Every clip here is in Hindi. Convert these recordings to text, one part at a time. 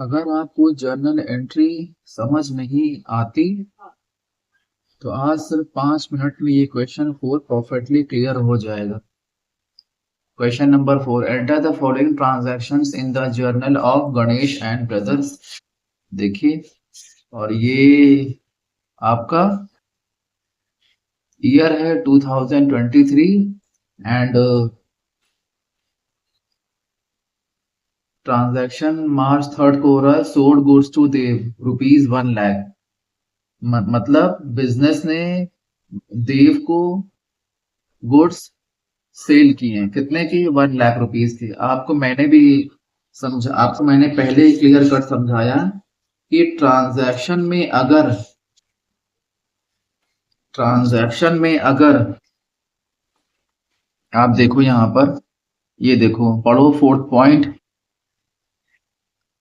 अगर आपको जर्नल एंट्री समझ नहीं आती तो आज सिर्फ 5 मिनट में ये क्वेश्चन 4 परफेक्टली क्लियर हो जाएगा। Question number 4, enter the following transactions in the journal of Ganesh and brothers. देखिए, और ये आपका ईयर है 2023 एंड ट्रांजैक्शन मार्च 3 को हो रहा है। सोल्ड गुड्स टू देव ₹1,00,000। मतलब बिजनेस ने देव को गुड्स सेल किए हैं। कितने की? ₹1,00,000 की। आपको मैंने पहले ही क्लियर कट समझाया कि ट्रांजैक्शन में अगर आप देखो यहां पर, ये देखो, पढ़ो फोर्थ पॉइंट,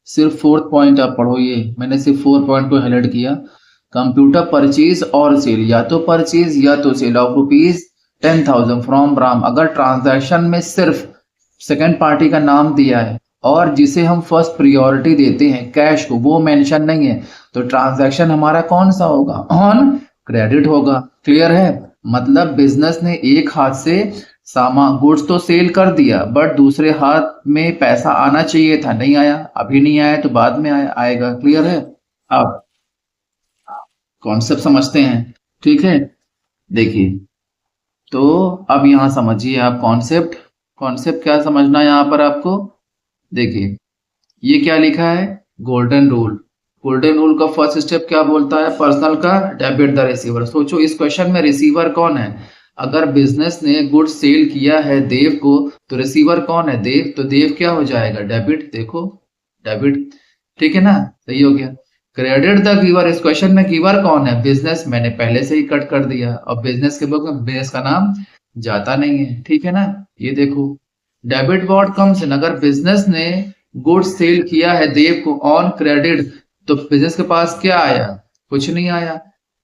सिर्फ फोर्थ पॉइंट आप पढ़ो। ये मैंने सिर्फ 4 पॉइंट को हाईलाइट किया। कंप्यूटर परचेज और सेल, या तो परचेज या तो सेल ऑफ ₹10,000 फ्रॉम राम। अगर ट्रांजैक्शन में सिर्फ सेकंड पार्टी का नाम दिया है और जिसे हम फर्स्ट प्रियोरिटी देते हैं कैश को, वो मेंशन नहीं है, तो ट्रांजैक्शन हमारा कौन सा होगा? ऑन क्रेडिट होगा। क्लियर है? मतलब बिजनेस ने एक हाथ से सामान गुड्स तो सेल कर दिया, बट दूसरे हाथ में पैसा आना चाहिए था, नहीं आया। अभी नहीं आया तो बाद में आएगा। क्लियर है? अब कॉन्सेप्ट समझते हैं, ठीक है? देखिए, तो अब यहां समझिए आप कॉन्सेप्ट। कॉन्सेप्ट क्या समझना है यहां पर आपको? देखिए, ये क्या लिखा है? Golden rule. गोल्डन रूल का फर्स्ट स्टेप क्या बोलता है? पर्सनल का डेबिट द रिसीवर। सोचो इस क्वेश्चन में रिसीवर कौन है? अगर बिजनेस ने गुड्स सेल किया है देव को, तो रिसीवर कौन है? देव। तो देव क्या हो जाएगा? डेबिट। देखो, डेबिट। ठीक है ना? सही हो गया। क्रेडिट द गिवर, इस क्वेश्चन में गिवर कौन है? बिजनेस। मैंने पहले से ही कट कर दिया। और बिजनेस के बुक में बिजनेस का नाम जाता नहीं है। ठीक है ना? ये देखो, डेबिट व्हाट कम्स इन, अगर बिजनेस ने गुड्स सेल किया है देव को ऑन क्रेडिट, तो बिजनेस के पास क्या आया? कुछ नहीं आया।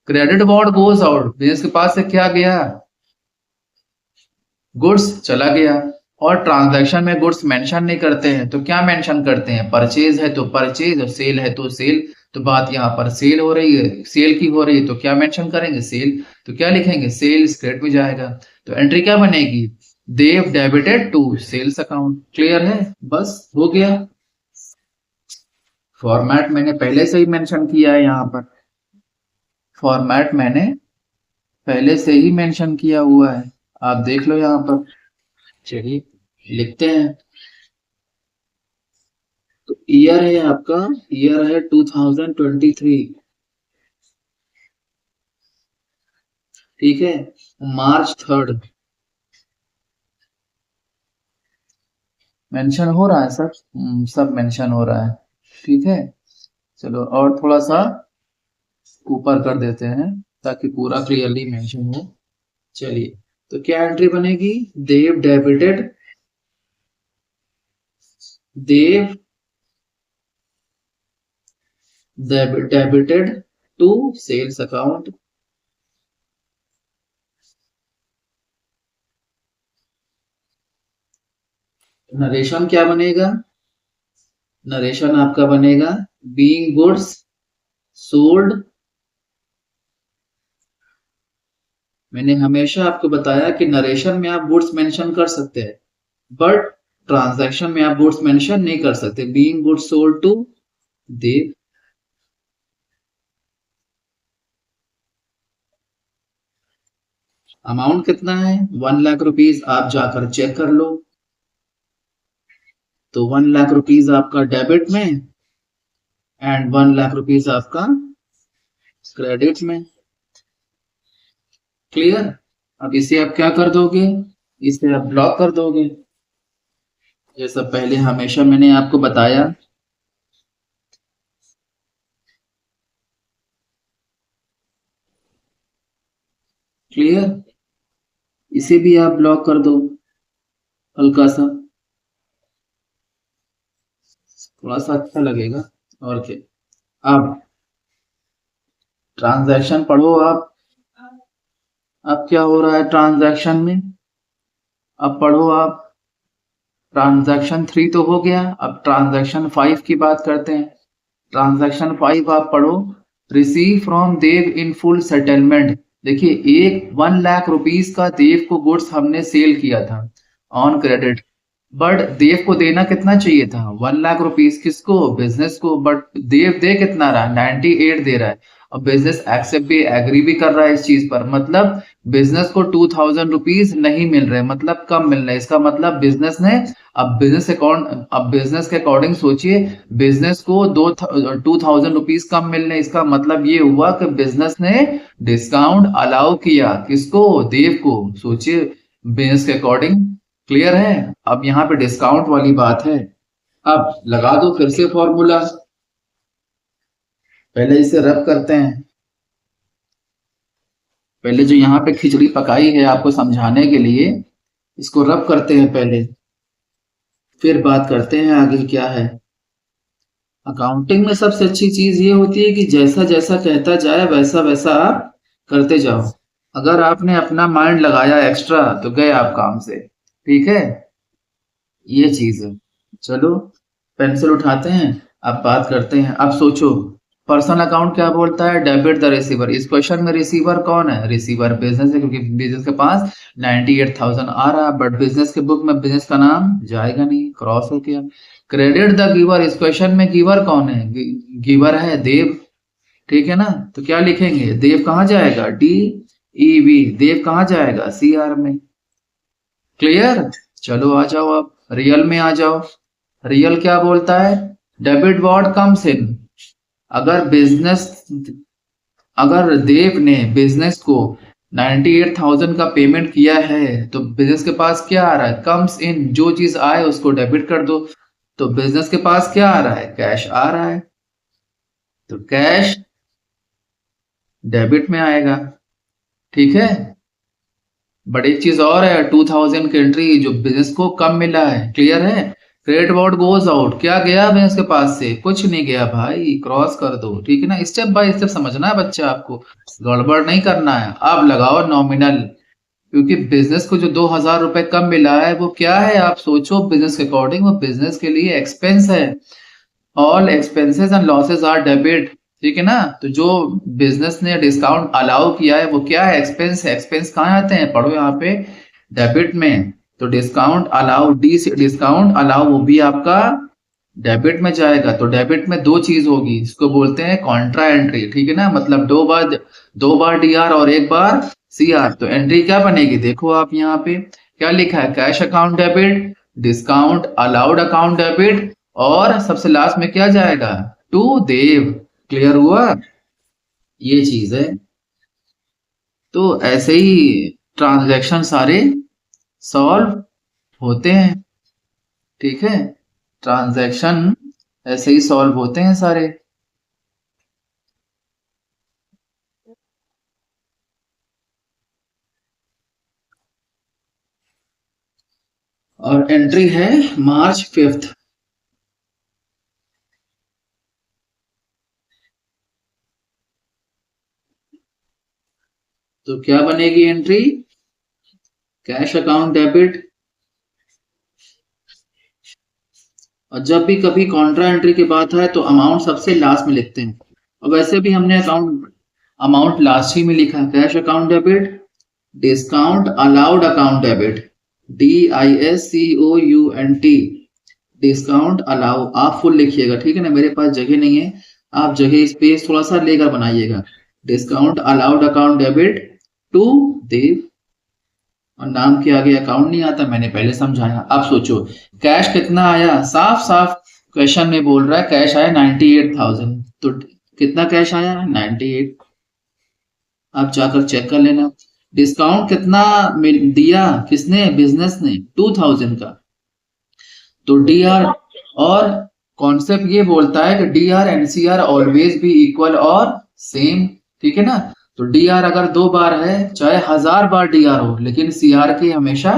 Credit what goes out, business के पास से क्या गया? गुड्स चला गया। और ट्रांजैक्शन में गुड्स मेंशन नहीं करते हैं, तो क्या मेंशन करते हैं? परचेज है तो परचेज और सेल है तो सेल। तो बात यहाँ पर सेल हो रही है, सेल की हो रही है, तो क्या मेंशन करेंगे? सेल। तो क्या लिखेंगे? सेल्स क्रेडिट में जाएगा। तो एंट्री क्या बनेगी? Dev debited to sales account. Clear है? बस हो गया। फॉर्मेट मैंने पहले से ही मेंशन किया है यहाँ पर। फॉर्मेट मैंने पहले से ही मेंशन किया हुआ है, आप देख लो यहाँ पर। चलिए लिखते हैं। तो ईयर है आपका, ईयर है 2023। ठीक है? मार्च 3 मेंशन हो रहा है सब। सब मेंशन हो रहा है। ठीक है, चलो और थोड़ा सा ऊपर कर देते हैं ताकि पूरा क्लियरली मेंशन हो। चलिए, तो क्या एंट्री बनेगी? Dev debited, Dev debited to sales account. Narration क्या बनेगा? नरेशन आपका बनेगा बीइंग गुड्स सोल्ड। मैंने हमेशा आपको बताया कि नरेशन में आप गुड्स मेंशन कर सकते हैं, बट ट्रांजैक्शन में आप गुड्स मेंशन नहीं कर सकते। Being goods sold to Dev. Amount कितना है? ₹1,00,000। आप जाकर चेक कर लो। तो ₹1,00,000 आपका डेबिट में एंड ₹1,00,000 आपका क्रेडिट में। क्लियर? अब इसे आप क्या कर दोगे? इसे आप ब्लॉक कर दोगे, जैसा पहले हमेशा मैंने आपको बताया। क्लियर? इसे भी आप ब्लॉक कर दो हल्का सा, थोड़ा सा अच्छा लगेगा। और क्या? अब ट्रांजैक्शन पढ़ो आप। अब क्या हो रहा है ट्रांजैक्शन में? अब पढ़ो आप। ट्रांजैक्शन 3 तो हो गया, अब ट्रांजैक्शन 5 की बात करते हैं। ट्रांजैक्शन 5 आप पढ़ो, receive from Dev in full settlement. देखिए 1 लाख रुपीस का देव को गुड्स हमने सेल किया था ऑन क्रेडिट, बट देव को देना कितना चाहिए था? 1 लाख रुपीस। किसको? बिजनेस को। बट देव दे कितना रहा? 98 दे रहा है। और बिजनेस एक्सेप्ट भी, एग्री भी कर रहा है इस चीज पर। मतलब बिजनेस को 2000 रुपीज नहीं मिल रहे, मतलब कम मिल रहे हैं। इसका मतलब बिजनेस ने, अब बिजनेस के अकॉर्डिंग सोचिए, बिजनेस को 2000 रुपीज कम मिल रहे हैं। इसका मतलब ये हुआ कि बिजनेस ने डिस्काउंट अलाउ किया। किसको? देव को। सोचिए बिजनेस के अकॉर्डिंग। क्लियर है? अब यहाँ पे डिस्काउंट वाली बात है। अब लगा दो फिर से फॉर्मूला, पहले इसे रब करते हैं। पहले जो यहाँ पे खिचड़ी पकाई है आपको समझाने के लिए, इसको रब करते हैं पहले, फिर बात करते हैं आगे क्या है। अकाउंटिंग में सबसे अच्छी चीज ये होती है कि जैसा जैसा कहता जाए वैसा वैसा आप करते जाओ। अगर आपने अपना माइंड लगाया एक्स्ट्रा तो गए आप काम से। ठीक है, ये चीज है। चलो पेंसिल उठाते हैं, अब बात करते हैं। अब सोचो पर्सनल अकाउंट क्या बोलता है? Debit the receiver. इस क्वेश्चन में रिसीवर कौन है? रिसीवर बिजनेस है, क्योंकि बिजनेस के पास 98,000 आ रहा है, बट बिजनेस के बुक में बिजनेस का नाम जाएगा नहीं, क्रॉस हो गया। Credit the giver. इस क्वेश्चन में गिवर कौन है? गिवर है देव। ठीक है ना, तो क्या लिखेंगे? देव कहाँ जाएगा? DEV। देव कहाँ जाएगा? CR में। क्लियर? चलो आ जाओ, अब रियल में आ जाओ। रियल क्या बोलता है? Debit what comes in. अगर अगर देव ने बिजनेस को 98,000 का पेमेंट किया है तो बिजनेस के पास क्या आ रहा है? Comes in. जो चीज आए उसको डेबिट कर दो। तो बिजनेस के पास क्या आ रहा है? कैश आ रहा है, तो कैश डेबिट में आएगा। ठीक है, बट एक चीज और है, 2000 की एंट्री जो बिजनेस को कम मिला है। क्लियर है? Credit what goes out. क्या गया बिजनेस के पास से? कुछ नहीं गया भाई, क्रॉस कर दो। ठीक है ना, स्टेप बाय स्टेप समझना है बच्चा, आपको गड़बड़ नहीं करना है। अब लगाओ नॉमिनल, क्योंकि बिजनेस को जो 2000 रुपए कम मिला है वो क्या है? आप सोचो बिजनेस के अकॉर्डिंग, वो बिजनेस के लिए एक्सपेंस है। All expenses and losses are debit. ठीक है ना, तो जो बिजनेस ने डिस्काउंट अलाउ किया है वो क्या है? एक्सपेंस है। एक्सपेंस कहाँ आते हैं? पढ़ो यहाँ पे, डेबिट में। तो डिस्काउंट अलाउ, डी से डिस्काउंट अलाउ, वो भी आपका डेबिट में जाएगा। तो डेबिट में दो चीज होगी, इसको बोलते हैं कॉन्ट्रा एंट्री। ठीक है ना, मतलब दो बार DR और एक बार CR। तो एंट्री क्या बनेगी? देखो आप यहाँ पे क्या लिखा है? Cash account debit, discount allowed account debit, और सबसे लास्ट में क्या जाएगा? To Dev. क्लियर हुआ? ये चीज है। तो ऐसे ही ट्रांजैक्शन सारे सॉल्व होते हैं। ठीक है, ट्रांजैक्शन ऐसे ही सॉल्व होते हैं सारे। और एंट्री है March 5th। तो क्या बनेगी एंट्री? Cash account debit. और जब भी कभी कॉन्ट्रा एंट्री की बात है तो अमाउंट सबसे लास्ट में लिखते हैं, और वैसे भी हमने अमाउंट लास्ट ही में लिखा है। Cash account debit, discount allowed account debit, DISCOUNT, discount allow. आप फुल लिखिएगा, ठीक है ना, मेरे पास जगह नहीं है, आप जगह स्पेस थोड़ा सा लेकर बनाइएगा। Discount allowed account debit to Dev, और नाम के आगे अकाउंट नहीं आता, मैंने पहले समझाया। अब सोचो कैश कितना आया? साफ साफ क्वेश्चन में बोल रहा है कैश आया 98,000। तो कितना कैश आया? 98। आप जाकर चेक कर लेना। डिस्काउंट कितना दिया किसने? बिजनेस ने, 2000 का। तो DR, और कॉन्सेप्ट ये बोलता है कि DR and CR always be equal और सेम। ठीक है ना, तो DR अगर 2 बार है, चाहे 1000 बार DR हो, लेकिन CR की हमेशा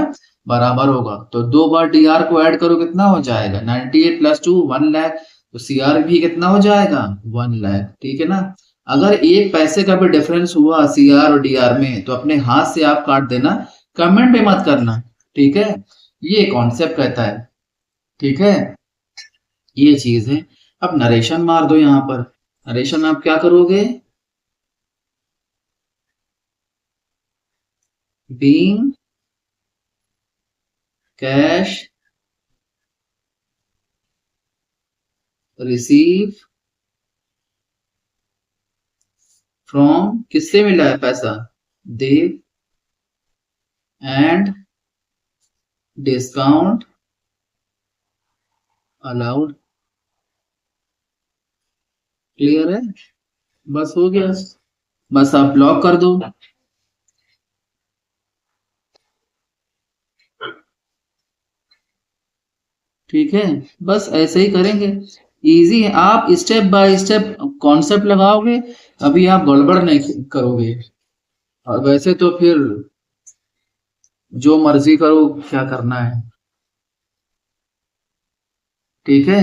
बराबर होगा। तो 2 बार DR को ऐड करो, कितना हो जाएगा? 98 + 2 1 लाख। तो CR भी कितना हो जाएगा? 1 लाख। ठीक है ना, अगर एक पैसे का भी डिफरेंस हुआ CR और DR में तो अपने हाथ से आप काट देना, कमेंट पे मत करना। ठीक है, ये कॉन्सेप्ट कहता है। ठीक है, ये चीज है। अब नरेशन मार दो यहां पर। नरेशन आप क्या करोगे? बीइंग कैश रिसीव फ्रॉम, किससे मिला है पैसा? देव एंड डिस्काउंट अलाउड। क्लियर है? बस हो गया। बस आप लॉक कर दो। ठीक है, बस ऐसे ही करेंगे। इजी है, आप स्टेप बाय स्टेप कॉन्सेप्ट लगाओगे, अभी आप गड़बड़ नहीं करोगे। और वैसे तो फिर जो मर्जी करो, क्या करना है। ठीक है,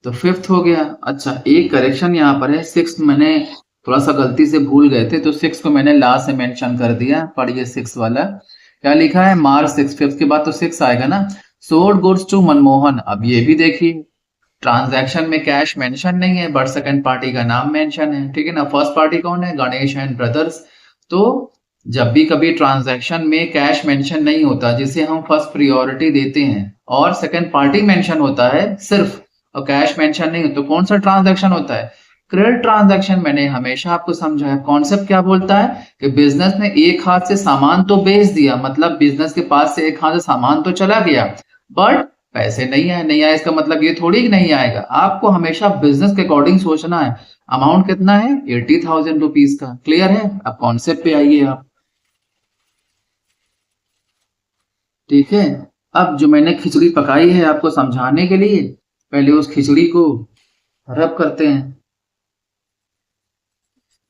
तो फिफ्थ हो गया। अच्छा, एक करेक्शन यहाँ पर है, सिक्स मैंने थोड़ा सा गलती से भूल गए थे, तो सिक्स को मैंने लास्ट से मेंशन कर दिया। पढ़िए सिक्स वाला क्या लिखा है, मार्च सिक्स, फिफ्थ के बाद तो सिक्स आएगा ना। Sold goods to Manmohan. अब ये भी देखिए, ट्रांजैक्शन में कैश मेंशन नहीं है, बट सेकंड पार्टी का नाम मेंशन है। ठीक है ना, फर्स्ट पार्टी कौन है? Ganesh and brothers. तो जब भी कभी ट्रांजैक्शन में कैश मेंशन नहीं होता, जिसे हम फर्स्ट प्रियोरिटी देते हैं, और सेकंड पार्टी मेंशन होता है सिर्फ, और कैश मेंशन नहीं हो, तो कौन सा ट्रांजैक्शन होता है? Credit transaction. मैंने हमेशा आपको समझाया, कॉन्सेप्ट क्या बोलता है कि बिजनेस ने एक हाथ से सामान तो बेच दिया, मतलब बिजनेस के पास से एक हाथ से सामान तो चला गया, बट पैसे नहीं आए। नहीं आए इसका मतलब ये थोड़ी कि नहीं आएगा। आपको हमेशा बिजनेस के अकॉर्डिंग सोचना है। अमाउंट कितना है? 80,000 रुपीज का। क्लियर है? अब कॉन्सेप्ट पे आइए आप। ठीक है, अब जो मैंने खिचड़ी पकाई है आपको समझाने के लिए, पहले उस खिचड़ी को रब करते हैं।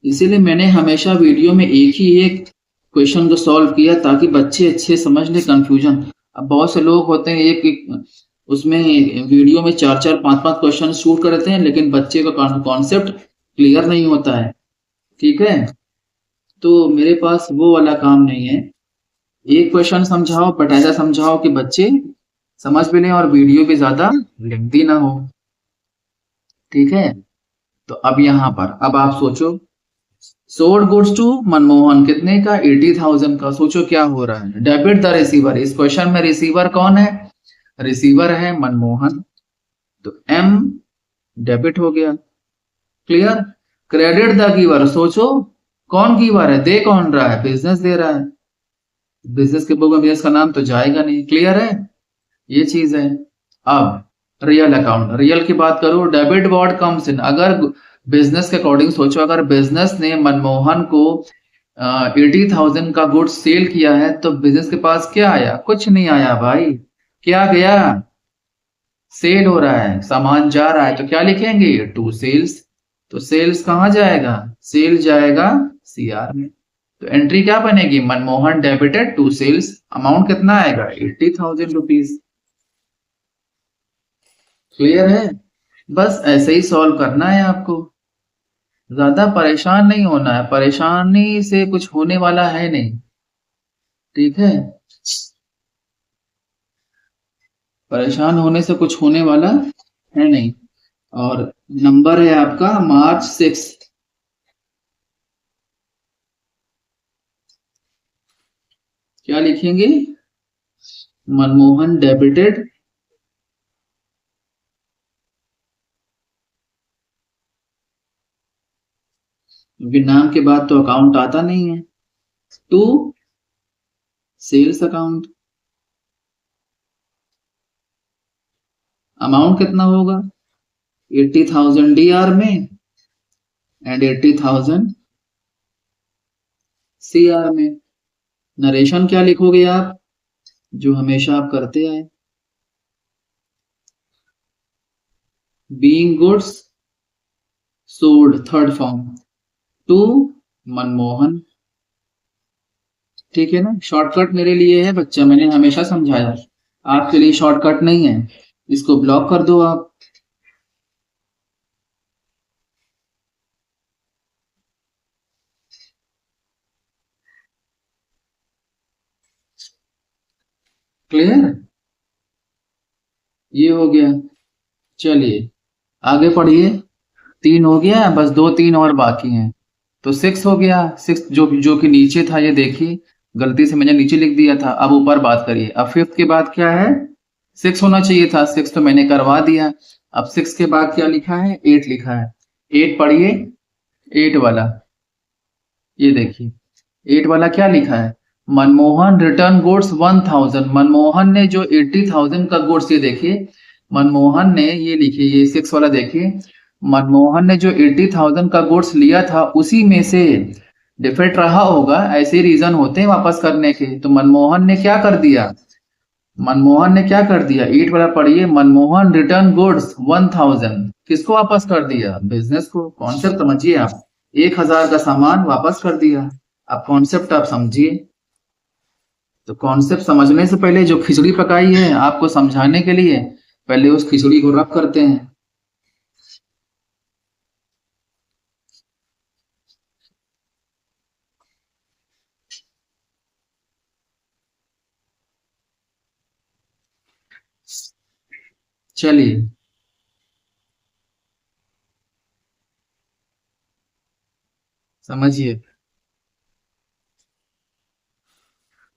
इसीलिए मैंने हमेशा वीडियो में एक ही एक क्वेश्चन को सॉल्व किया, ताकि बच्चे अच्छे समझ ले कंफ्यूजन। अब बहुत से लोग होते हैं एक उसमें वीडियो में चार चार पांच पांच क्वेश्चन शूट करते हैं, लेकिन बच्चे का कॉन्सेप्ट क्लियर नहीं होता है। ठीक है, तो मेरे पास वो वाला काम नहीं है। एक क्वेश्चन समझाओ, बट ऐसा समझाओ कि बच्चे समझ भी लें और वीडियो भी ज्यादा लेंथी ना हो। ठीक है, तो अब यहाँ पर अब आप सोचो, सोल्ड गुड्स टू मनमोहन कितने का? 80,000 का। सोचो क्या हो रहा है, डेबिट द रिसीवर। इस क्वेश्चन में रिसीवर कौन है? रिसीवर है मनमोहन, तो एम डेबिट हो गया। क्लियर? Credit the giver. सोचो कौन गिवर है, दे कौन रहा है? बिजनेस दे रहा है। बिजनेस के बुक में बिजनेस का नाम तो जाएगा नहीं। क्लियर है? ये चीज है। अब रियल अकाउंट, रियल की बात करो, डेबिट वर्ड कम्स इन। अगर बिजनेस के अकॉर्डिंग सोचो, अगर बिजनेस ने मनमोहन को 80,000 का गुड्स सेल किया है, तो बिजनेस के पास क्या आया? कुछ नहीं आया भाई। क्या गया? सेल हो रहा है, सामान जा रहा है, तो क्या लिखेंगे? To sales. तो सेल्स कहाँ जाएगा? सेल जाएगा सीआर में। तो एंट्री क्या बनेगी? Manmohan debited to sales. Amount कितना आएगा? 80,000 रुपीज। क्लियर है? बस ऐसे ही सॉल्व करना है आपको, ज्यादा परेशान नहीं होना है। परेशानी से कुछ होने वाला है नहीं। ठीक है, परेशान होने से कुछ होने वाला है नहीं। और नंबर है आपका मार्च 6। क्या लिखेंगे? मनमोहन डेबिटेड, क्योंकि नाम के बाद तो अकाउंट आता नहीं है, टू सेल्स अकाउंट। अमाउंट कितना होगा? 80,000 डीआर में एंड 80,000 सीआर में। नरेशन क्या लिखोगे आप? जो हमेशा आप करते आए, being goods sold, third form, to Manmohan. ठीक है ना, शॉर्टकट मेरे लिए है बच्चा, मैंने हमेशा समझाया, आपके लिए शॉर्टकट नहीं है। इसको ब्लॉक कर दो आप। क्लियर? ये हो गया। चलिए, आगे पढ़िए। 3 हो गया, बस 2 3 और बाकी हैं। तो 6 हो गया। 6 जो कि नीचे था, ये देखिए गलती से मैंने नीचे लिख दिया था। अब ऊपर बात करिए। अब 5th के बाद क्या है? 6 होना चाहिए था। 6 तो मैंने करवा दिया। अब 6 के बाद क्या लिखा है? 8 लिखा है। 8 पढ़िए। 8 वाला ये देखिए। 8 वाला क्या लिखा है? Manmohan return goods 1000। मनमोहन ने जो 80,000 का गुड्स, ये देखिए मनमोहन ने, ये लिखिए, ये 6 वाला देखिए। मनमोहन ने जो 80,000 का गुड्स लिया था उसी में से डिफेक्ट रहा होगा, ऐसे रीजन होते हैं वापस करने के। तो मनमोहन ने क्या कर दिया? मनमोहन ने क्या कर दिया? 8 वाला पढ़िए। Manmohan return goods 1000। किसको वापस कर दिया? बिजनेस को। कॉन्सेप्ट समझिए आप। 1000 का सामान वापस कर दिया। अब कॉन्सेप्ट आप समझिए। तो कॉन्सेप्ट समझने से पहले जो खिचड़ी पकाई है आपको समझाने के लिए, पहले उस खिचड़ी को रब करते हैं। चलिए, समझिए।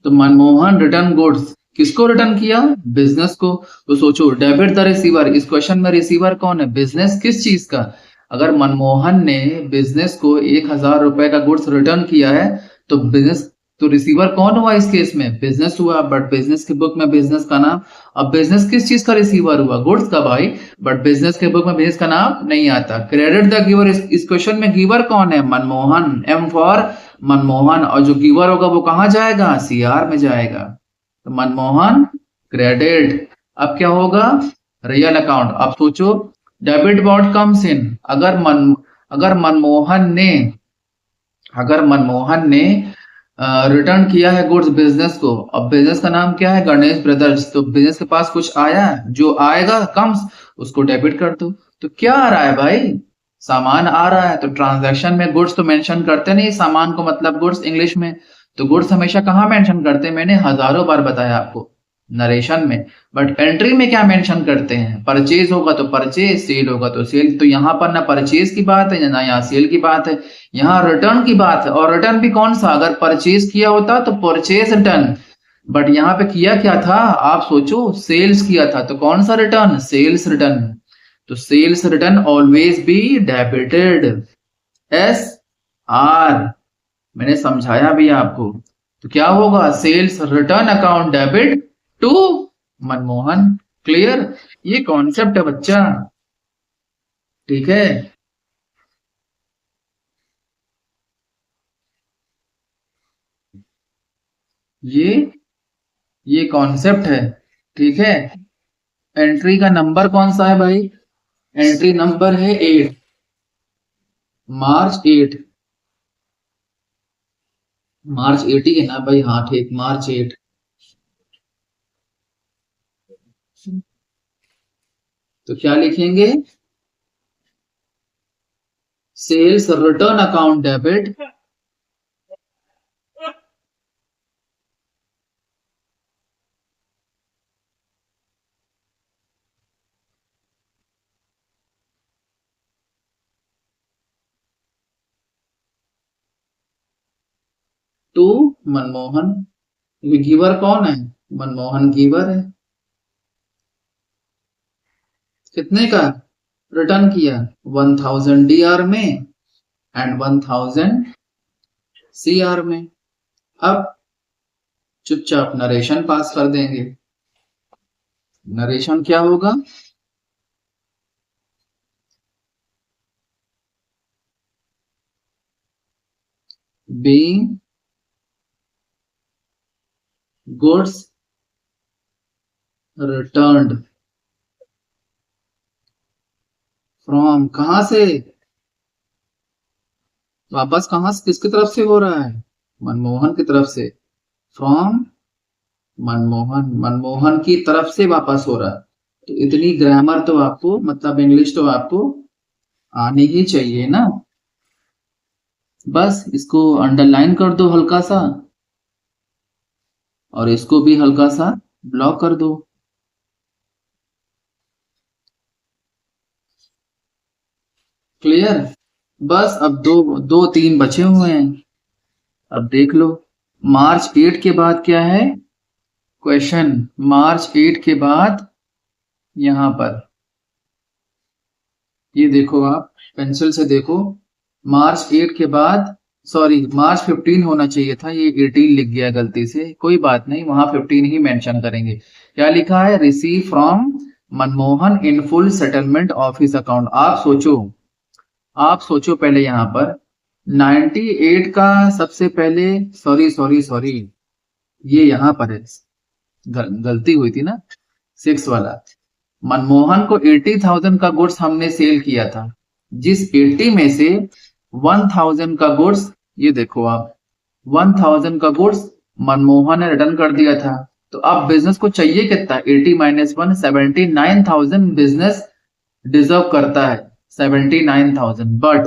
तो मनमोहन रिटर्न गुड्स किसको रिटर्न किया? बिजनेस को। तो सोचो, डेबिट द रिसीवर, इस क्वेश्चन में रिसीवर कौन है? बिजनेस। किस चीज का? अगर मनमोहन ने बिजनेस को 1,000 रुपए का गुड्स रिटर्न किया है, तो बिजनेस, तो रिसीवर कौन हुआ इस केस में? बिजनेस हुआ। बट बिजनेस की बुक में बिजनेस का नाम, अब बिजनेस किस चीज का रिसीवर हुआ? गुड्स का भाई। बट बिजनेस के बुक में बिजनेस का नाम नहीं आता। क्रेडिट द गिवर, इस क्वेश्चन में गिवर कौन है? मनमोहन। M for Manmohan. और जो गिवर होगा वो कहां जाएगा? सीआर में जाएगा। तो मनमोहन क्रेडिट। अब क्या होगा? Real account. अब सोचो, डेबिट व्हाट कम्स इन, अगर मनमोहन ने रिटर्न किया है गुड्स बिजनेस को। अब बिजनेस का नाम क्या है? गणेश ब्रदर्स। तो बिजनेस के पास कुछ आया, जो आएगा कम्स, उसको डेबिट कर दो। तो क्या आ रहा है भाई? सामान आ रहा है। तो ट्रांजैक्शन में गुड्स तो मेंशन करते नहीं, सामान को मतलब गुड्स इंग्लिश में। तो गुड्स हमेशा कहाँ मेंशन करते हैं? मैंने हजारों बार बताया आपको नरेशन में। बट एंट्री में क्या मेंशन करते हैं? परचेज होगा तो परचेज, सेल होगा तो सेल। तो यहाँ पर ना परचेज की बात है ना यहाँ सेल की बात है, यहाँ रिटर्न की बात है। और रिटर्न भी कौन सा? अगर परचेज किया होता तो परचेज रिटर्न। बट यहाँ पे किया क्या था? आप सोचो, सेल्स किया था। तो कौन सा रिटर्न? Sales return. तो sales return always be debited. S R, मैंने समझाया भी आपको। तो क्या होगा? Sales return account debit to Manmohan. Clear? ये कॉन्सेप्ट है बच्चा। ठीक है। ये ये कॉन्सेप्ट है। ठीक है। एंट्री का नंबर कौन सा है भाई? एंट्री नंबर है 8। मार्च 8। मार्च 8 ही है ना भाई? हाँ ठीक, मार्च 8। तो क्या लिखेंगे? Sales return account debit to Manmohan. ये गिवर कौन है? मनमोहन गिवर है। कितने का रिटर्न किया? 1000 डीआर में एंड 1000 सीआर में। अब चुपचाप नरेशन पास कर देंगे। नरेशन क्या होगा? बीइंग गुड्स रिटर्न्ड फ्रॉम, कहां से? वापस कहां से, किसकी तरफ से हो रहा है? मनमोहन की तरफ से। फ्रॉम मनमोहन, मनमोहन की तरफ से वापस हो रहा है। तो इतनी ग्रामर तो आपको, मतलब इंग्लिश तो आपको आनी ही चाहिए ना। बस इसको अंडरलाइन कर दो हल्का सा, और इसको भी हल्का सा ब्लॉक कर दो। क्लियर। बस अब दो दो तीन बचे हुए हैं। अब देख लो मार्च 8 के बाद क्या है क्वेश्चन। मार्च 8 के बाद यहां पर ये देखो, आप पेंसिल से देखो, मार्च 8 के बाद, सॉरी मार्च 15 होना चाहिए था, ये 18 लिख गया गलती से, कोई बात नहीं, वहां 15 ही मेंशन करेंगे। क्या लिखा है, receive from Manmohan in full settlement of his account. आप सोचो पहले यहां पर 98 का सबसे पहले, सॉरी ये यहां पर है, गलती हुई थी ना, 6 वाला। मनमोहन को 80,000 का गुड्स हमने सेल किया था, जिस 80 में से 1,000 का गुड्स, ये देखो आप, 1,000 का गुड्स मनमोहन ने रिटर्न कर दिया था। तो अब बिजनेस को चाहिए कितना, 80 माइनस 1, 79,000 बिजनेस डिजर्व करता है, 79,000। बट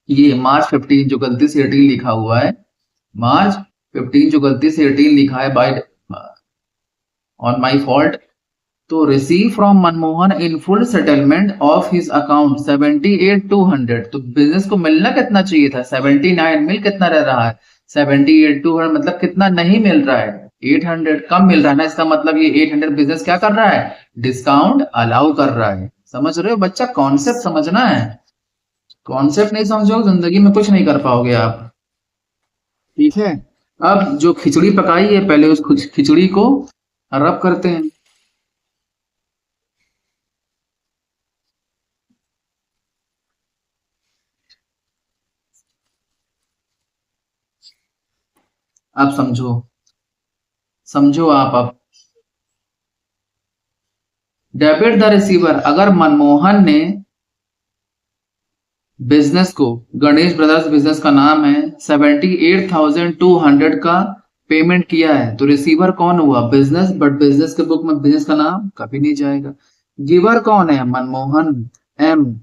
ये मार्च 15 जो गलती से 18 लिखा हुआ है, मार्च 15 जो गलती से 18 लिखा है बाय ऑन माई फॉल्ट, तो receive from Manmohan in full settlement of his account 78,200। तो बिजनेस को मिलना कितना चाहिए था, 79, मिल कितना रह रहा है, 78,200, मतलब कितना नहीं मिल रहा है, 800 कम मिल रहा है ना। इसका मतलब ये 800 बिजनेस क्या कर रहा है, डिस्काउंट अलाउ कर रहा है। समझ रहे हो बच्चा, कॉन्सेप्ट समझना है, कॉन्सेप्ट नहीं समझो जिंदगी में कुछ नहीं कर पाओगे आप, ठीक है। अब जो खिचड़ी पकाई है, पहले उस खिचड़ी को रब करते हैं। अब समझो आप। अब डेबिट द रिसीवर, अगर मनमोहन ने बिजनेस को, गणेश ब्रदर्स बिजनेस का नाम है, 78,200 का पेमेंट किया है, तो रिसीवर कौन हुआ, बिजनेस। बट बिजनेस के बुक में बिजनेस का नाम कभी नहीं जाएगा। गिवर कौन है, मनमोहन, एम,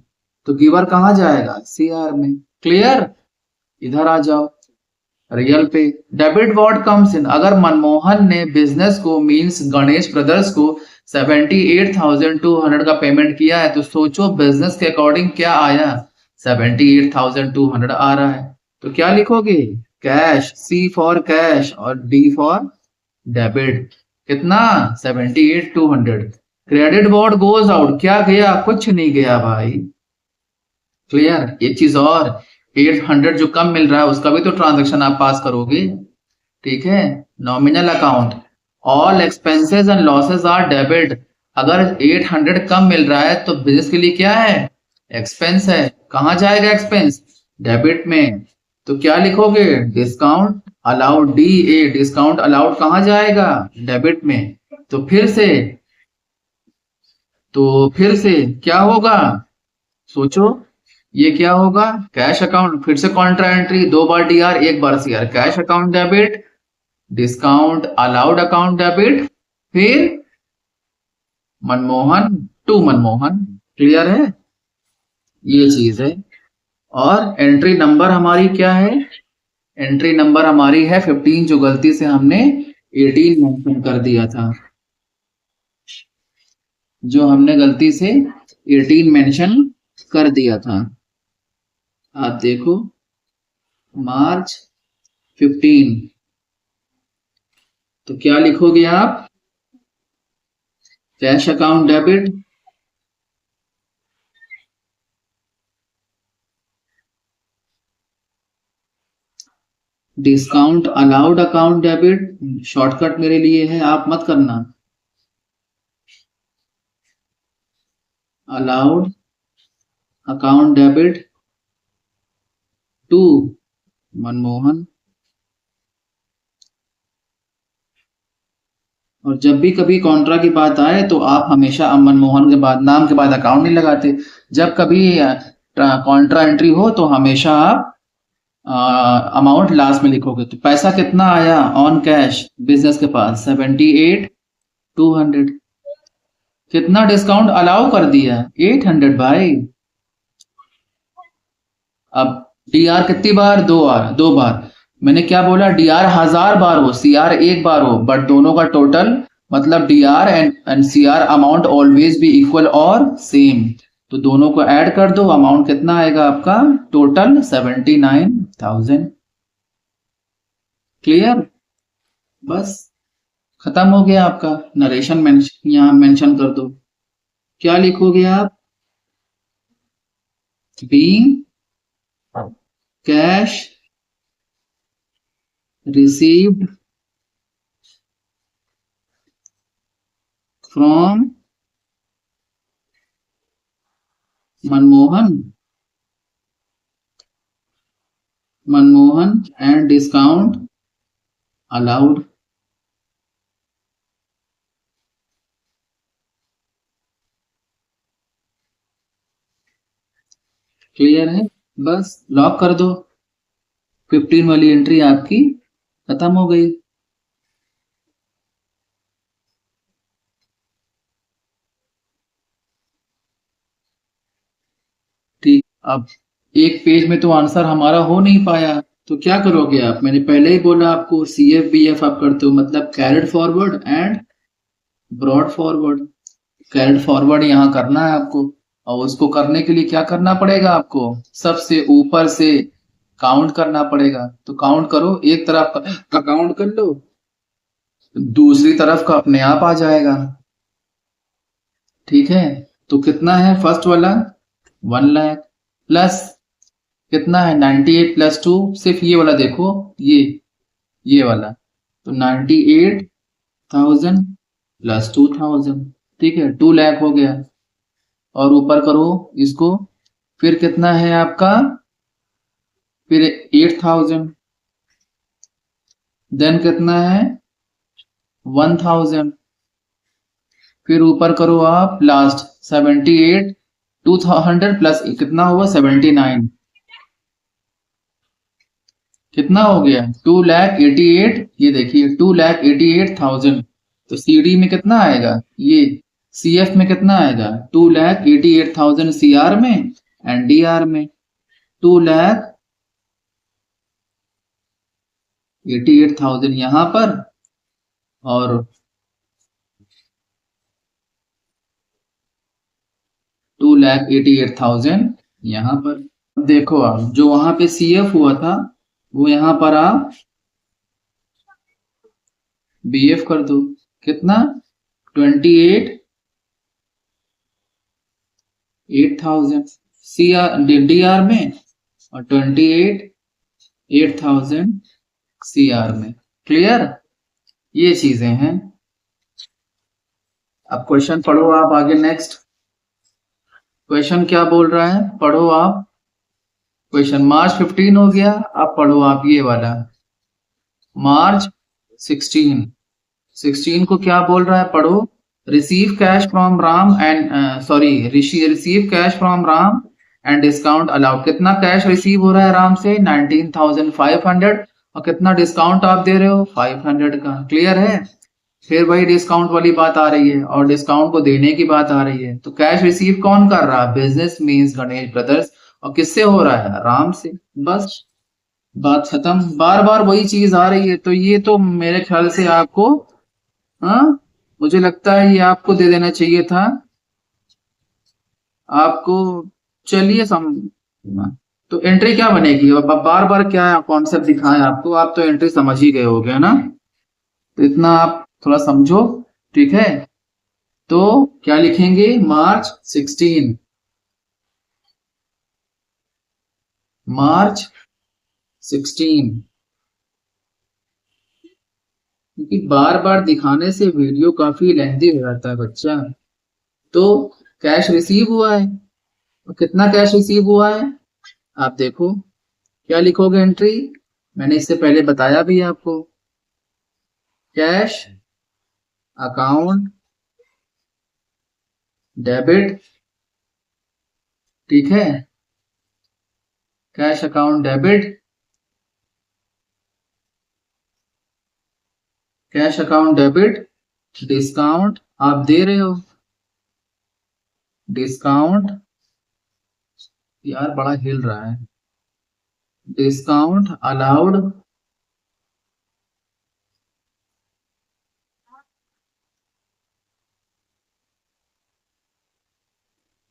तो गिवर कहां जाएगा, सीआर में। क्लियर, इधर आ जाओ, रियल पे। डेबिट व्हाट कम्स इन, अगर मनमोहन ने बिजनेस को, मींस गणेश ब्रदर्स को 78,200 का पेमेंट किया है, तो सोचो बिजनेस के अकॉर्डिंग क्या आया, 78,200 आ रहा है। तो क्या लिखोगे, कैश, सी फॉर कैश और डी फॉर डेबिट। कितना, 78,200। क्रेडिट व्हाट गोज आउट, क्या गया, कुछ नहीं गया भाई। क्लियर। एक चीज और, 800 जो कम मिल रहा है उसका भी तो ट्रांजैक्शन आप पास करोगे, ठीक है। Nominal account, all expenses and losses are debit. अगर 800 कम मिल रहा है तो बिजनेस के लिए क्या है, एक्सपेंस है। कहां जाएगा एक्सपेंस, डेबिट में। तो क्या लिखोगे, discount allowed, D A, discount allowed कहां जाएगा, डेबिट में। तो फिर से क्या होगा, सोचो, ये क्या होगा, कैश अकाउंट, फिर से कॉन्ट्रा एंट्री, 2 बार डीआर 1 बार CR, cash account debit, discount allowed account debit, फिर मनमोहन टू मनमोहन। क्लियर है, ये चीज है। और एंट्री नंबर हमारी क्या है, एंट्री नंबर हमारी है 15, जो गलती से हमने 18 मेंशन कर दिया था, जो हमने गलती से 18 मेंशन कर दिया था। आप देखो मार्च 15, तो क्या लिखोगे आप, cash account debit, discount allowed account debit, shortcut मेरे लिए है, आप मत करना, allowed account debit to Manmohan. और जब भी कभी कॉन्ट्रा की बात आए तो आप हमेशा मनमोहन के बाद, नाम के बाद अकाउंट नहीं लगाते। जब कभी कॉन्ट्रा एंट्री हो तो हमेशा आप अमाउंट लास्ट में लिखोगे। तो पैसा कितना आया ऑन कैश बिजनेस के पास, 78,200। कितना डिस्काउंट अलाउ कर दिया, 800 भाई। अब डीआर कितनी बार, 2 बार। मैंने क्या बोला, डीआर 1000 बार हो, सीआर 1 बार हो, बट दोनों का टोटल, मतलब D R and CR amount always be equal और सेम। तो दोनों को ऐड कर दो, अमाउंट कितना आएगा आपका, टोटल 79,000। क्लियर? बस खत्म हो गया आपका नरेशन। यहाँ मेंशन कर दो, क्या लिखोगे आप, being cash received from Manmohan and discount allowed. Clear है? बस लॉक कर दो, 15 वाली एंट्री आपकी खत्म हो गई। ठीक, अब एक पेज में तो आंसर हमारा हो नहीं पाया, तो क्या करोगे आप, मैंने पहले ही बोला आपको, सी एफ बी एफ आप करते हो, मतलब carried forward and brought forward. Carried forward यहाँ करना है आपको, और उसको करने के लिए क्या करना पड़ेगा आपको, सबसे ऊपर से काउंट करना पड़ेगा। तो काउंट करो, एक तरफ का काउंट कर लो, दूसरी तरफ का अपने आप आ जाएगा। ठीक है, तो कितना है फर्स्ट वाला, 1 लाख, प्लस कितना है 98 प्लस 2, सिर्फ ये वाला देखो, ये वाला, तो 98,000 प्लस 2,000, ठीक है, 2 लाख हो गया। और ऊपर करो इसको, फिर कितना है आपका, फिर 8,000, देन कितना है 1,000, फिर ऊपर करो आप लास्ट 78, 200 प्लस कितना हुआ 79, कितना हो गया 2,88,000, ये देखिए 2,88,000। तो सीडी में कितना आएगा, ये सीएफ में कितना आएगा, 2,88,000 सीआर में एंड डीआर में 2,88,000 यहां पर, और 2,88,000 यहां पर। देखो आप, जो वहां पे सीएफ हुआ था वो यहां पर आप बीएफ कर दो, कितना 28,000 सीआर डीआर में, और 28,000 सीआर में। क्लियर? ये चीजें हैं। अब क्वेश्चन पढ़ो आप आगे, नेक्स्ट क्वेश्चन क्या बोल रहा है, पढ़ो आप। क्वेश्चन मार्च 15 हो गया, अब पढ़ो आप ये वाला मार्च 16। 16 को क्या बोल रहा है, पढ़ो, receive cash from Ram and sorry receive cash from Ram and discount allowed. कितना कैश रिसीव हो रहा है राम से, 19,500, और कितना डिस्काउंट आप दे रहे हो 500 का। क्लियर है? फिर वही डिस्काउंट वाली बात आ रही है, और डिस्काउंट को देने की बात आ रही है। तो कैश रिसीव कौन कर रहा है, बिजनेस मींस गणेश ब्रदर्स, और किससे हो रहा है, राम से। बस बात खत्म, बार बार वही चीज आ रही है, तो ये तो मेरे ख्याल से आपको, हाँ, मुझे लगता है ये आपको दे देना चाहिए था आपको। चलिए तो एंट्री क्या बनेगी, अब बार बार क्या कॉन्सेप्ट दिखाएं आपको, आप तो एंट्री समझ ही गए होगे ना, तो इतना आप थोड़ा समझो। ठीक है, तो क्या लिखेंगे, मार्च 16, मार्च 16, क्योंकि बार बार दिखाने से वीडियो काफी लेंथी हो जाता है बच्चा। तो कैश रिसीव हुआ है, और कितना कैश रिसीव हुआ है, आप देखो क्या लिखोगे एंट्री, मैंने इससे पहले बताया भी आपको, कैश अकाउंट डेबिट। ठीक है, cash account debit, cash account debit, discount आप दे रहे हो, डिस्काउंट, यार बड़ा हिल रहा है, डिस्काउंट अलाउड,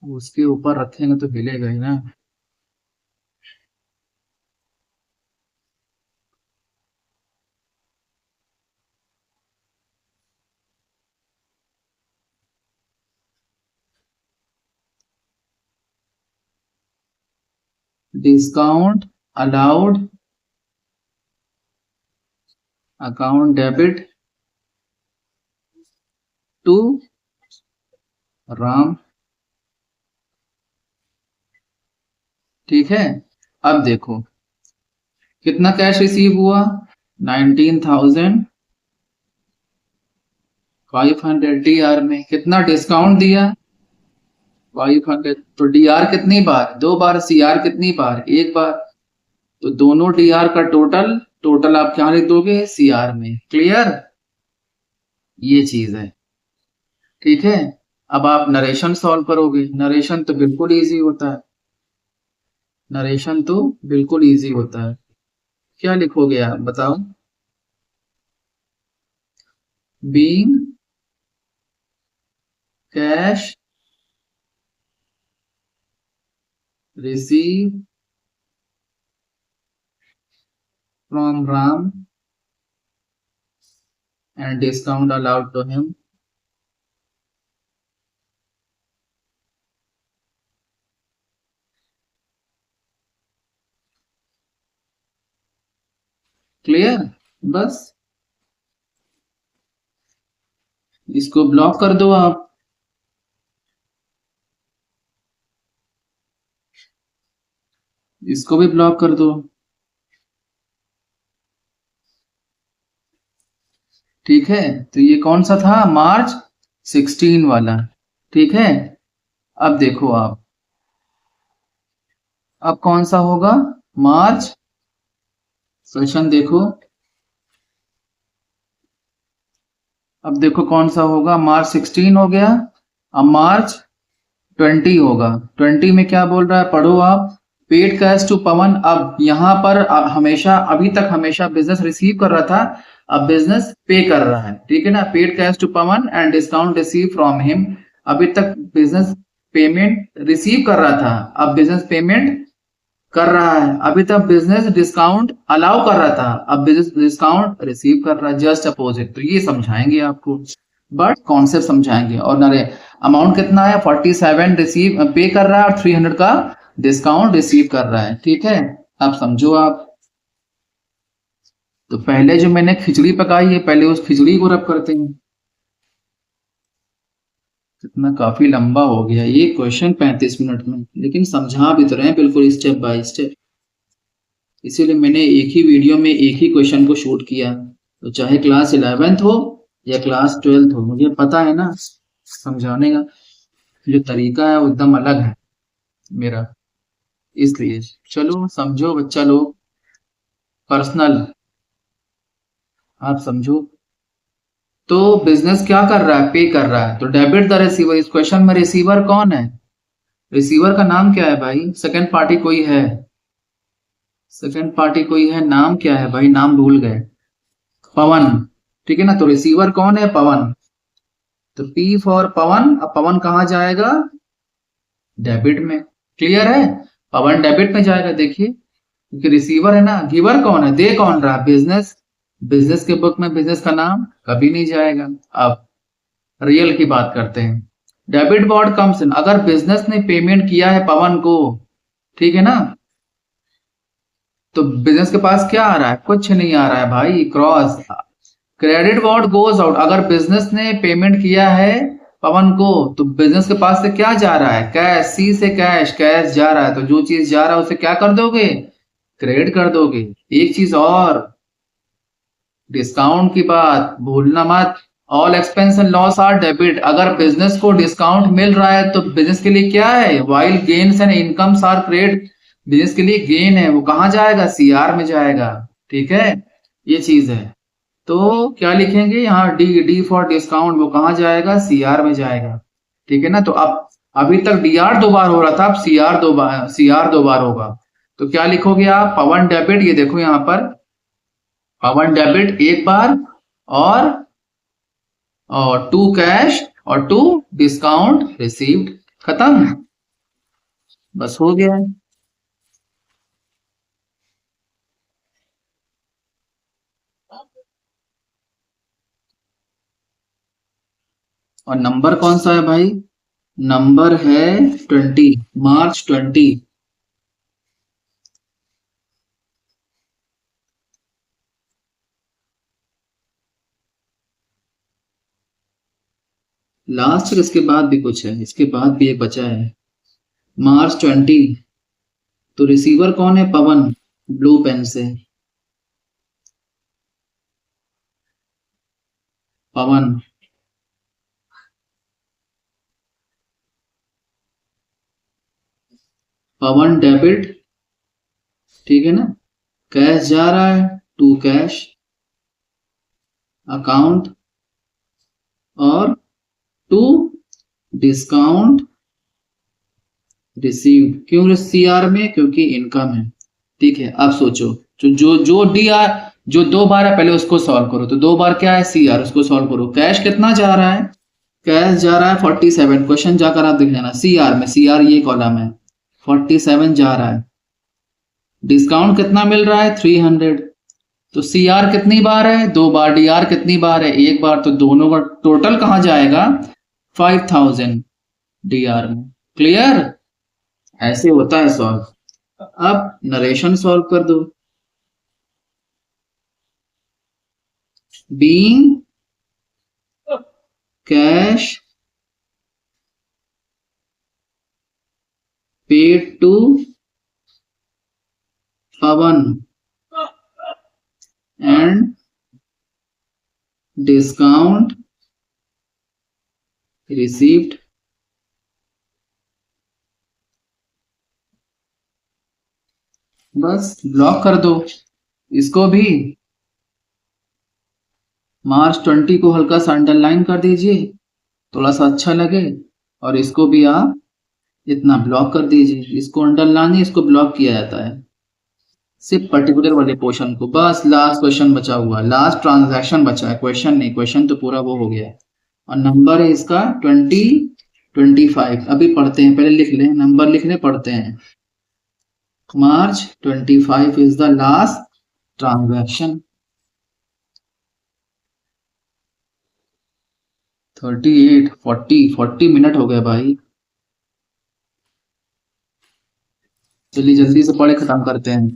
उसके ऊपर रखेंगे तो हिलेगा ही ना। Discount allowed account debit to Ram. ठीक है, अब देखो कितना कैश रिसीव हुआ, 19,500 डीआर में। कितना डिस्काउंट दिया, 500। तो डीआर कितनी बार, 2 बार। सीआर कितनी बार, 1 बार। तो दोनों डीआर का टोटल टोटल आप क्या लिख दोगे, सीआर में। क्लियर, ये चीज है। ठीक है, अब आप नरेशन सॉल्व करोगे। नरेशन तो बिल्कुल इजी होता है, नरेशन तो बिल्कुल इजी होता है। क्या लिखोगे आप बताओ। Being cash receive from Ram and discount allowed to him. Clear, बस इसको ब्लॉक कर दो आप। इसको भी ब्लॉक कर दो। ठीक है, तो ये कौन सा था, मार्च 16 वाला। ठीक है, अब देखो आप, अब कौन सा होगा, मार्च, क्वेश्चन देखो। अब देखो कौन सा होगा, मार्च 16 हो गया। अब मार्च 20 होगा। 20 में क्या बोल रहा है, पढ़ो आप। पेड कैश टू पवन। अब यहां पर हमेशा, अभी तक हमेशा बिजनेस रिसीव कर रहा था, अब बिजनेस पे कर रहा है। ठीक है ना, paid cash to Pawan and discount receive from him. अभी तक बिजनेस पेमेंट रिसीव कर रहा था, अब बिजनेस पेमेंट कर रहा है। अभी तक बिजनेस डिस्काउंट अलाउ कर रहा था, अब बिजनेस डिस्काउंट रिसीव कर रहा है। Just opposite. तो ये समझाएंगे आपको, बट कॉन्सेप्ट समझाएंगे। और नरे अमाउंट कितना है, 47 रिसीव पे कर रहा है और 300 का डिस्काउंट रिसीव कर रहा है। ठीक है, अब समझो आप। तो पहले जो मैंने खिचड़ी पकाई है, पहले उस खिचड़ी को रब करते हैं। कितना काफी लंबा हो गया ये क्वेश्चन 35 मिनट में, लेकिन समझा भी तो रहे हैं बिल्कुल स्टेप बाय स्टेप। इसीलिए मैंने एक ही वीडियो में एक ही क्वेश्चन को शूट किया। तो चाहे क्लास 11th हो या क्लास 12th हो, मुझे पता है ना समझाने का जो तरीका है वो एकदम अलग है मेरा। इसलिए चलो समझो बच्चा लोग, पर्सनल आप समझो। तो बिजनेस क्या कर रहा है, पे कर रहा है, तो डेबिट द रिसीवर। इस क्वेश्चन में रिसीवर कौन है, रिसीवर का नाम क्या है भाई, सेकंड पार्टी कोई है, सेकंड पार्टी कोई है, नाम क्या है भाई, नाम भूल गए, पवन। ठीक है ना, तो रिसीवर कौन है, पवन। तो पी फॉर पवन। अब पवन कहां जाएगा, डेबिट में। क्लियर है, पवन डेबिट में जाएगा। देखिए, क्योंकि रिसीवर है ना, गिवर कौन है, दे कौन रहा, बिजनेस। बिजनेस के बुक में बिजनेस का नाम कभी नहीं जाएगा। अब रियल की बात करते हैं। डेबिट वर्ड कम्स इन, अगर बिजनेस ने पेमेंट किया है पवन को, ठीक है ना, तो बिजनेस के पास क्या आ रहा है, कुछ नहीं आ रहा है भाई, cross. Credit word goes out, अगर बिजनेस ने पेमेंट किया है पवन को, तो बिजनेस के पास से क्या जा रहा है, कैश। सी से कैश, कैश जा रहा है, तो जो चीज जा रहा है उसे क्या कर दोगे, क्रेडिट कर दोगे। एक चीज और, डिस्काउंट की बात भूलना मत। All expense and loss are debit. अगर बिजनेस को डिस्काउंट मिल रहा है तो बिजनेस के लिए क्या है, while gains and incomes are credit. Business के लिए गेन है, वो कहां जाएगा, सीआर में जाएगा। ठीक है, ये चीज है। तो क्या लिखेंगे यहाँ, डी, डी फॉर डिस्काउंट, वो कहां जाएगा, सीआर में जाएगा। ठीक है ना, तो अब अभी तक डीआर 2 बार हो रहा था, अब सीआर 2 बार होगा। तो क्या लिखोगे आप, पवन डेबिट, ये देखो यहाँ पर पवन डेबिट 1 बार, और टू कैश और टू डिस्काउंट रिसीव्ड। खत्म। बस हो गया है। और नंबर कौन सा है भाई? नंबर है 20, मार्च 20। लास्ट इसके बाद भी कुछ है, इसके बाद भी एक बचा है, मार्च 20। तो रिसीवर कौन है? पवन, ब्लू पेन से पवन। पवन डेबिट, ठीक है ना। कैश जा रहा है टू कैश अकाउंट और टू डिस्काउंट रिसीव्ड। क्यों सीआर में? क्योंकि इनकम है। ठीक है, अब सोचो, जो जो जो डी आर, जो दो बार है पहले उसको सॉल्व करो। तो दो बार क्या है? सीआर, उसको सॉल्व करो। कैश कितना जा रहा है? कैश जा रहा है 47। क्वेश्चन जाकर आप देख लेना, सीआर में, सीआर ये कॉलम है, 47 जा रहा है। डिस्काउंट कितना मिल रहा है? 300। तो सीआर कितनी बार है? दो बार। डीआर कितनी बार है? एक बार। तो दोनों का टोटल कहां जाएगा? 5000 डीआर में। क्लियर? ऐसे होता है सॉल्व। अब नरेशन सॉल्व कर दो। Being cash paid to Pawan and discount received. बस ब्लॉक कर दो इसको भी। मार्च 20 को हल्का सा अंडरलाइन कर दीजिए, थोड़ा सा अच्छा लगे। और इसको भी आप इतना ब्लॉक कर दीजिए। इसको अंडरलाइन, इसको ब्लॉक किया जाता है, सिर्फ पर्टिकुलर वाले पोर्शन को। बस लास्ट क्वेश्चन बचा हुआ, लास्ट ट्रांजैक्शन बचा है, क्वेश्चन नहीं। क्वेश्चन तो पूरा वो हो गया है। और नंबर है इसका 2025। अभी पढ़ते हैं, पहले लिख लें, नंबर लिख लें, पढ़ते हैं। मार्च 25 is the last transaction. 38, 40 minute हो गए भाई। चलिए जल्दी से पढ़े, खत्म करते हैं,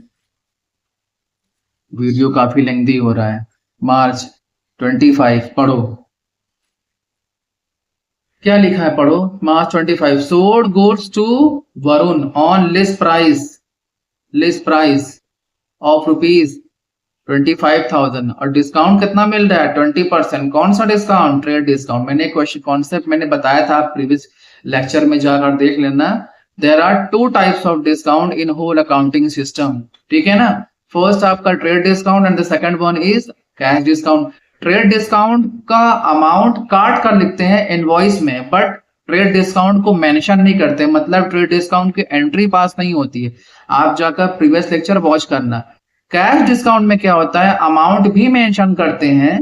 वीडियो काफी लेंथी हो रहा है। मार्च 25 पढ़ो, क्या लिखा है? पढ़ो। March 25, sold goods to Varun on list price of rupees 25,000। और डिस्काउंट कितना मिल रहा है? 20%। कौन सा डिस्काउंट? Trade discount. मैंने क्वेश्चन कॉन्सेप्ट मैंने बताया था, प्रीवियस लेक्चर में जाकर देख लेना। There are two types of discount in whole accounting system, ठीक है ना। फर्स्ट आपका trade discount and the second one is cash discount. Trade discount का अमाउंट काट कर लिखते हैं इनवॉइस में, बट ट्रेड डिस्काउंट को मेंशन नहीं करते, मतलब ट्रेड डिस्काउंट की एंट्री पास नहीं होती है। आप जाकर प्रीवियस लेक्चर वॉच करना। कैश डिस्काउंट में क्या होता है? अमाउंट भी मेंशन करते हैं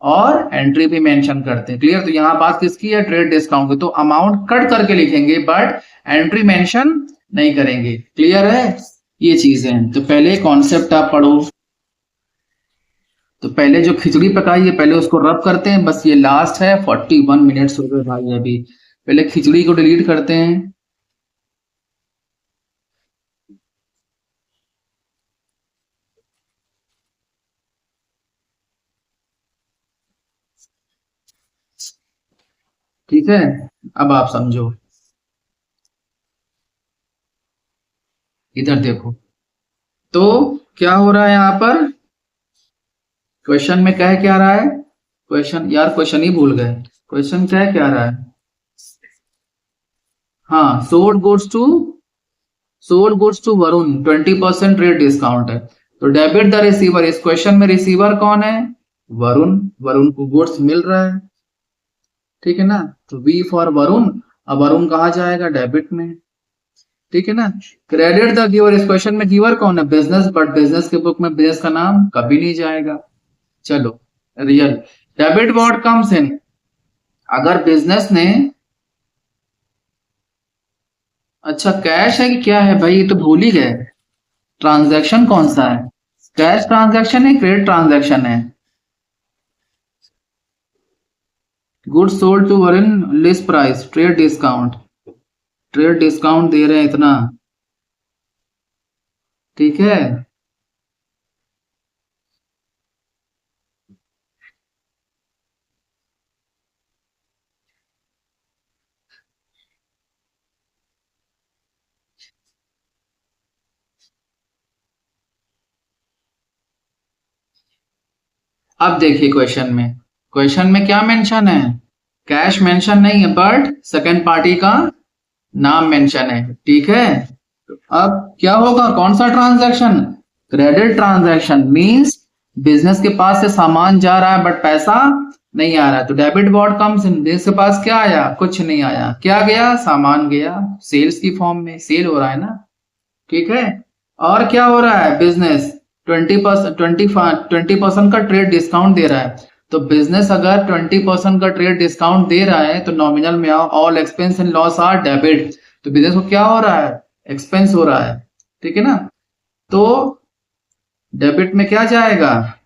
और एंट्री भी मेंशन करते हैं। क्लियर? तो यहां बात किसकी है? ट्रेड डिस्काउंट की। तो अमाउंट कट करके लिखेंगे बट एंट्री मेंशन नहीं करेंगे। क्लियर है? ये चीजें हैं। तो पहले कॉन्सेप्ट आप पढ़ो। तो पहले जो खिचड़ी पकाई है पहले उसको रब करते हैं। बस ये लास्ट है, 41 मिनट्स हो गए भाई अभी। पहले खिचड़ी को डिलीट करते हैं। ठीक है, अब आप समझो, इधर देखो। तो क्या हो रहा है यहां पर? क्वेश्चन में कह क्या रहा है? क्वेश्चन, यार क्वेश्चन ही भूल गए। क्वेश्चन कह क्या रहा है? हाँ, sold goods to Varun 20% rate discount है। तो डेबिट द रिसीवर। इस क्वेश्चन में रिसीवर कौन है? वरुण। वरुण को गुड्स मिल रहा है, ठीक है ना। तो वी फॉर वरुण। अब वरुण कहा जाएगा? डेबिट में, ठीक है ना। Credit the giver. इस क्वेश्चन में गिवर कौन है? बिजनेस, बट बिजनेस के बुक में बिजनेस का नाम कभी नहीं जाएगा। चलो, real. Debit what comes in. अगर बिजनेस ने अच्छा कैश है कि क्या है भाई, ये तो भूल ही गए। ट्रांजैक्शन कौन सा है? कैश ट्रांजैक्शन है, क्रेडिट ट्रांजैक्शन है? Goods sold to Varun, list price, trade discount. Trade discount दे रहे हैं इतना, ठीक है। अब देखिए क्वेश्चन में क्या मेंशन है? कैश मेंशन नहीं है, बट सेकंड पार्टी का नाम मेंशन है, ठीक है। अब क्या होगा, कौन सा transaction? Credit transaction means business के पास से सामान जा रहा है बट पैसा नहीं आ रहा है, तो debit word comes in. Business के पास क्या आया? कुछ नहीं आया। क्या गया? सामान गया, सेल्स की फॉर्म में सेल हो रहा है ना, ठीक है। और क्या हो रहा है? बिजनेस 20% का ट्रेड डिस्काउंट दे रहा है। तो बिजनेस अगर 20% का ट्रेड डिस्काउंट दे रहा है तो नॉमिनल में आओ, all expense and loss are debit. तो बिजनेस को क्या हो रहा है? एक्सपेंस हो रहा है, ठीक है ना। तो डेबिट में क्या जाएगा?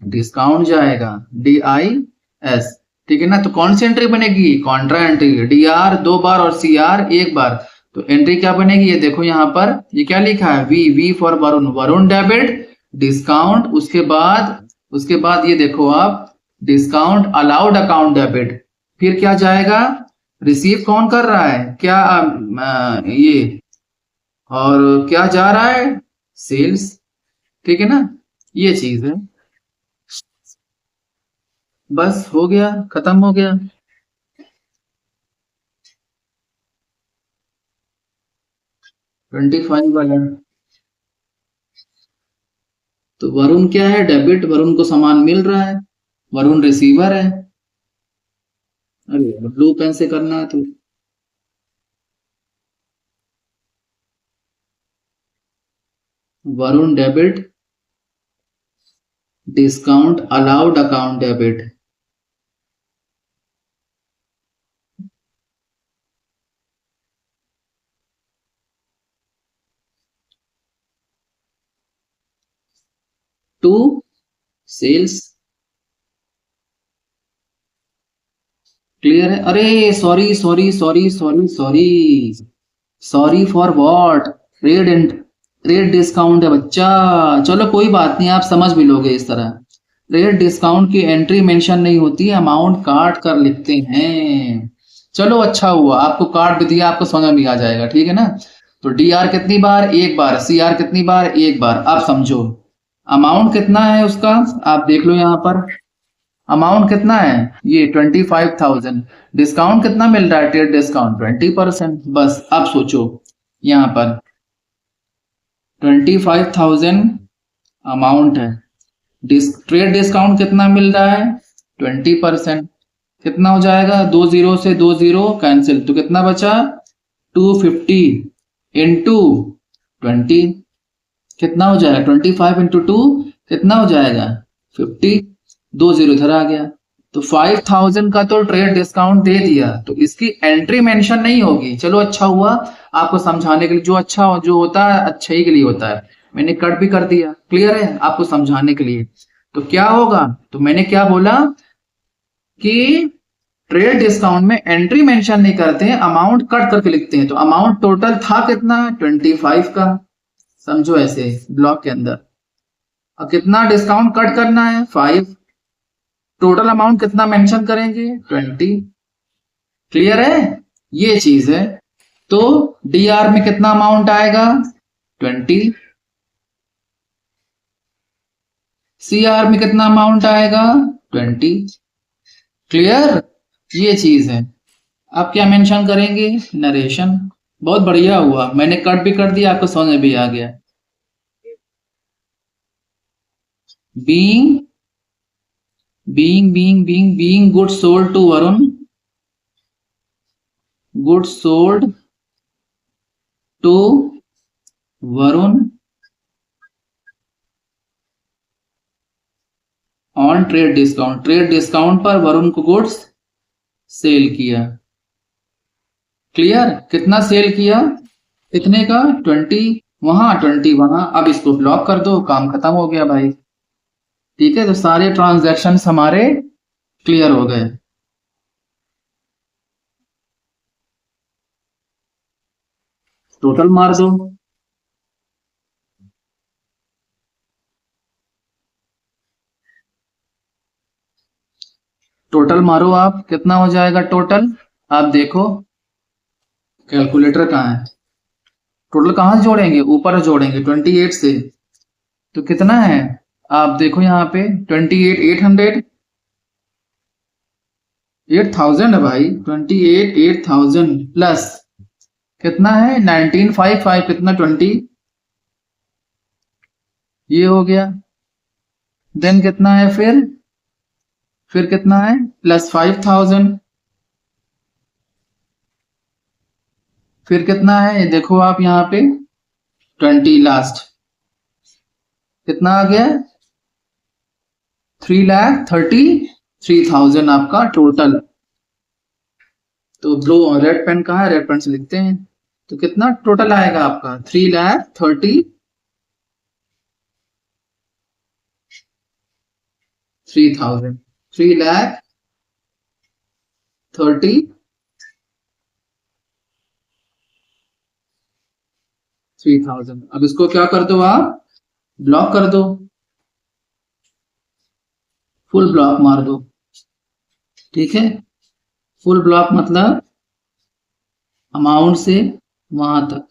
डिस्काउंट जाएगा, DIS, ठीक है ना। तो कौन सी एंट्री बनेगी? Contra entry. DR 2 बार और CR 1 बार। तो एंट्री क्या बनेगी? ये देखो यहाँ पर, ये क्या लिखा है? V for Varun, Varun debit discount. उसके बाद ये देखो आप, डिस्काउंट अलाउड अकाउंट डेबिट। फिर क्या जाएगा? रिसीव कौन कर रहा है? क्या ये, और क्या जा रहा है? सेल्स, ठीक है ना। ये चीज है, बस हो गया, खत्म हो गया। 25 वाला। तो वरुण क्या है? डेबिट, वरुण को सामान मिल रहा है, वरुण रिसीवर है। अरे ब्लू पेन से करना है तो। Varun debit discount allowed account debit. To sales. Clear है? अरे sorry sorry sorry sorry sorry, sorry for what? Trade and trade discount है बच्चा। चलो कोई बात नहीं, आप समझ भी लोगे इस तरह। ट्रेड डिस्काउंट की एंट्री मेंशन नहीं होती, अमाउंट काट कर लिखते हैं। चलो अच्छा हुआ, आपको काट भी दिया, आपको समझ में आ जाएगा, ठीक है ना। तो DR कितनी बार? 1 बार। CR कितनी बार? 1 बार। आप समझो अमाउंट कितना है उसका, आप देख लो यहाँ पर। अमाउंट कितना है? ये 25,000। डिस्काउंट कितना मिल रहा है? Trade discount 20%। बस आप सोचो यहाँ पर 25,000 अमाउंट है, ट्रेड डिस्काउंट कितना मिल रहा है? 20%। कितना हो जाएगा? 2 0 से 2 0 कैंसिल, तो कितना बचा? 250 इंटू 20। कितना हो जाएगा? 25 इंटू 2 कितना हो जाएगा? 50। 2 0 इधर आ गया। तो 5,000 का तो ट्रेड डिस्काउंट दे दिया, तो इसकी एंट्री मेंशन नहीं होगी। चलो अच्छा हुआ आपको समझाने के लिए, जो अच्छा जो होता है अच्छे ही के लिए होता है। मैंने कट भी कर दिया, क्लियर है, आपको समझाने के लिए। तो क्या होगा? तो मैंने क्या बोला कि ट्रेड डिस्काउंट में एंट्री मेंशन नहीं करते हैं, अमाउंट कट करके लिखते हैं। तो अमाउंट टोटल था कितना? 25 का, समझो ऐसे ब्लॉक के अंदर। अब कितना डिस्काउंट कट करना है? 5। टोटल अमाउंट कितना मेंशन करेंगे? 20। क्लियर है? ये चीज है। तो DR में कितना अमाउंट आएगा? 20। CR में कितना अमाउंट आएगा? 20। क्लियर? ये चीज है। अब क्या मेंशन करेंगे? नरेशन। बहुत बढ़िया हुआ, मैंने कट भी कर दिया, आपको समझ में भी आ गया। Being being goods sold to Varun, goods sold to Varun on trade discount. Trade discount पर वरुण को गुड्स सेल किया, क्लियर, कितना सेल किया, कितने का, 20, वहां 20 वहां, अब इसको ब्लॉक कर दो, काम खत्म हो गया भाई। ठीक है, तो सारे ट्रांजैक्शन हमारे क्लियर हो गए। टोटल मार दो, टोटल मारो आप, कितना हो जाएगा टोटल, आप देखो, कैलकुलेटर कहाँ है, टोटल कहाँ से जोड़ेंगे, ऊपर जोड़ेंगे 28 से, तो कितना है, आप देखो यहाँ पे 28, 800, 8000 है भाई, 28, 8000 प्लस कितना है 1955, कितना 20, ये हो गया, देन कितना है फिर कितना है प्लस 5000, फिर कितना है देखो आप यहाँ पे 20 लास्ट, कितना आ गया 3,33,000 आपका टोटल। तो ब्लू रेड पेन कहाँ है, रेड पेन से लिखते हैं, तो कितना टोटल आएगा आपका 3,33,000, 3,33,000। अब इसको क्या कर दो आप, ब्लॉक कर दो, फुल ब्लॉक मार दो। ठीक है, फुल ब्लॉक मतलब अमाउंट से वहां तक,